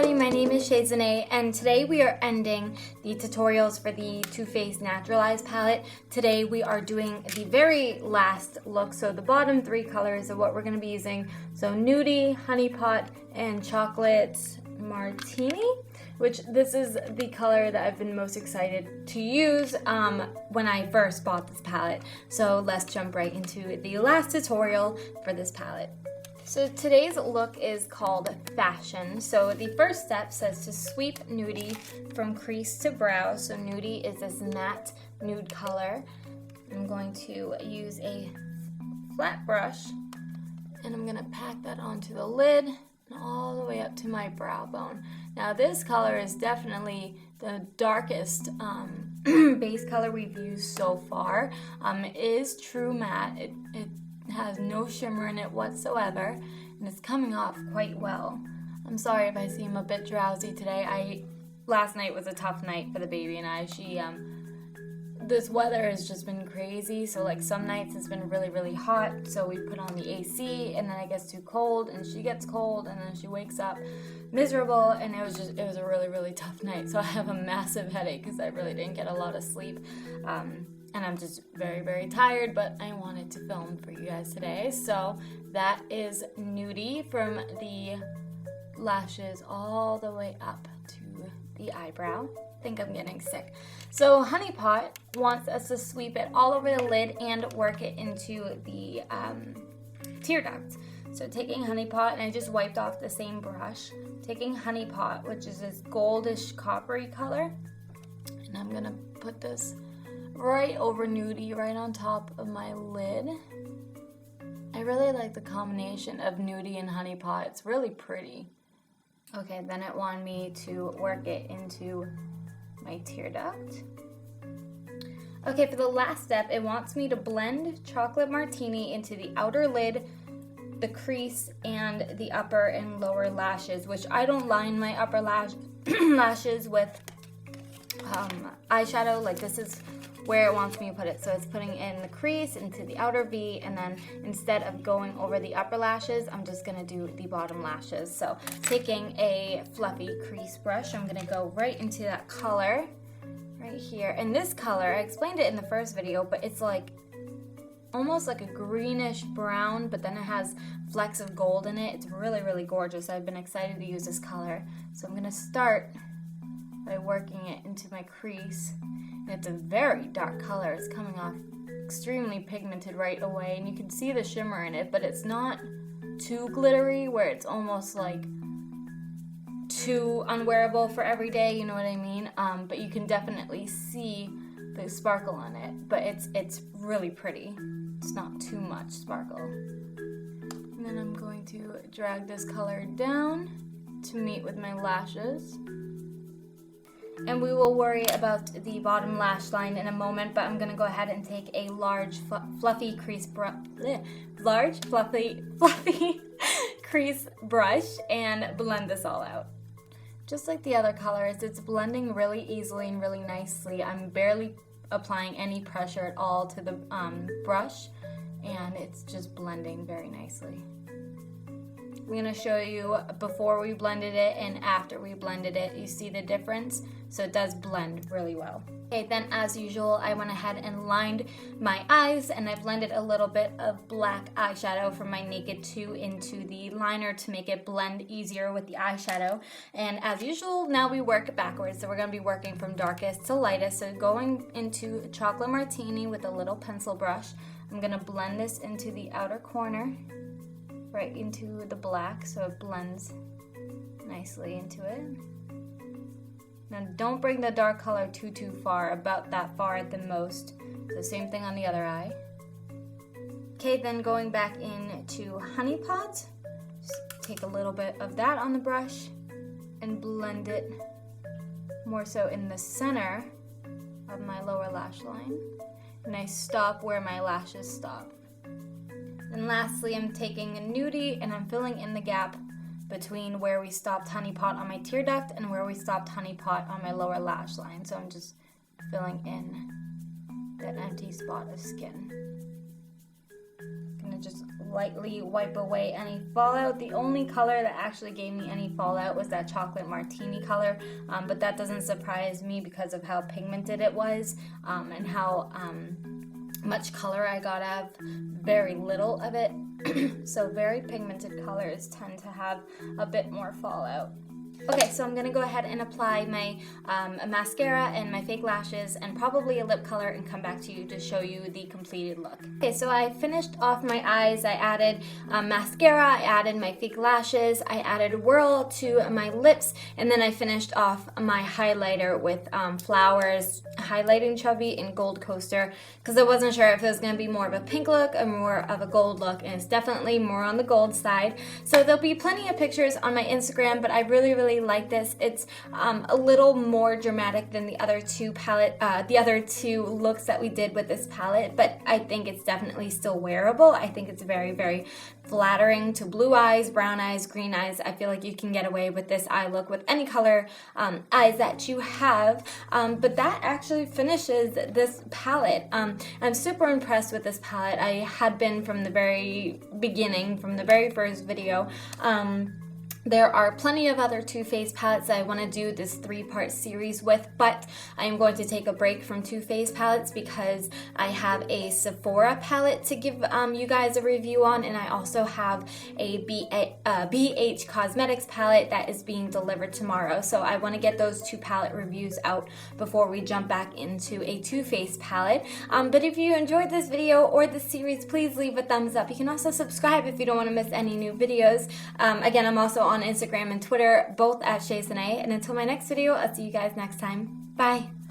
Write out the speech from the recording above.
everybody, my name is Shazanae, and today we are ending the tutorials for the Too Faced Naturalized palette. Today we are doing the very last look, so the bottom three colors of what we're going to be using. So Nudie, Honey Pot, and Chocolate Martini, which this is the color that I've been most excited to use when I first bought this palette. So let's jump right into the last tutorial for this palette. So today's look is called Fashion. So the first step says to sweep Nudie from crease to brow. So Nudie is this matte nude color. I'm going to use a flat brush and I'm going to pack that onto the lid and all the way up to my brow bone. Now this color is definitely the darkest base color we've used so far. It is true matte. It has no shimmer in it whatsoever, and it's coming off quite well. I'm sorry if I seem a bit drowsy today. Last night was a tough night for the baby and I. This weather has just been crazy, so like some nights it's been really hot, so we put on the AC and then it gets too cold and she gets cold and then she wakes up miserable, and it was a really tough night. So I have a massive headache because I really didn't get a lot of sleep. And I'm just very tired, but I wanted to film for you guys today. So that is Nudie from the lashes all the way up to the eyebrow. I think I'm getting sick. So Honey Pot wants us to sweep it all over the lid and work it into the tear duct. So taking Honey Pot, and I just wiped off the same brush, taking Honey Pot, which is this goldish coppery color, and I'm gonna put this right over Nudie, right on top of my lid. I really like the combination of Nudie and Honey Pot. It's really pretty. Okay, then it wanted me to work it into my tear duct. Okay, for the last step, it wants me to blend Chocolate Martini into the outer lid, the crease, and the upper and lower lashes, which I don't line my upper lashes with eyeshadow. Like, this is where it wants me to put it. So it's putting in the crease into the outer V, and then instead of going over the upper lashes, I'm just gonna do the bottom lashes. So taking a fluffy crease brush, I'm gonna go right into that color right here. And this color, I explained it in the first video, but it's like almost like a greenish brown, but then it has flecks of gold in it. It's really gorgeous. I've been excited to use this color. So I'm gonna start by working it into my crease. It's a very dark color. It's coming off extremely pigmented right away, and you can see the shimmer in it, but it's not too glittery where it's almost like too unwearable for every day, you know what I mean? But you can definitely see the sparkle in it, but it's really pretty. It's not too much sparkle. And then I'm going to drag this color down to meet with my lashes. And we will worry about the bottom lash line in a moment, but I'm gonna go ahead and take a large fluffy crease crease brush and blend this all out. Just like the other colors, it's blending really easily and really nicely. I'm barely applying any pressure at all to the brush, and it's just blending very nicely. I'm going to show you before we blended it and after we blended it. You see the difference? So it does blend really well. Okay, then as usual, I went ahead and lined my eyes, and I blended a little bit of black eyeshadow from my Naked 2 into the liner to make it blend easier with the eyeshadow. And as usual, now we work backwards. So we're going to be working from darkest to lightest. So going into Chocolate Martini with a little pencil brush, I'm going to blend this into the outer corner, right into the black, so it blends nicely into it. Now don't bring the dark color too far, about that far at the most. So same thing on the other eye. Okay, then going back into Honey Pot, just take a little bit of that on the brush and blend it more so in the center of my lower lash line. And I stop where my lashes stop. And lastly, I'm taking a Nudie and I'm filling in the gap between where we stopped Honey Pot on my tear duct and where we stopped Honey Pot on my lower lash line. So I'm just filling in that empty spot of skin. I'm gonna just lightly wipe away any fallout. The only color that actually gave me any fallout was that chocolate martini color, but that doesn't surprise me because of how pigmented it was and how much color I got out of very little of it. So very pigmented colors tend to have a bit more fallout. Okay, so I'm going to go ahead and apply my mascara and my fake lashes and probably a lip color and come back to you to show you the completed look. Okay, so I finished off my eyes. I added mascara, I added my fake lashes, I added Whirl to my lips, and then I finished off my highlighter with Flowers Highlighting Chubby in Gold Coaster because I wasn't sure if it was going to be more of a pink look or more of a gold look, and it's definitely more on the gold side. So there'll be plenty of pictures on my Instagram, but I really like this. It's a little more dramatic than the other two looks that we did with this palette, but I think it's definitely still wearable. I think it's very flattering to blue eyes, brown eyes, green eyes. I feel like you can get away with this eye look with any color eyes that you have, but that actually finishes this palette. I'm super impressed with this palette. I had been from the very beginning, from the very first video. There are plenty of other Too Faced palettes that I want to do this 3-part series with, but I am going to take a break from Too Faced palettes because I have a Sephora palette to give you guys a review on, and I also have a BH Cosmetics palette that is being delivered tomorrow. So I want to get those 2 palette reviews out before we jump back into a Too Faced palette. But if you enjoyed this video or this series, please leave a thumbs up. You can also subscribe if you don't want to miss any new videos. Again, I'm also on Instagram and Twitter, both at Shea Sine. And until my next video, I'll see you guys next time. Bye!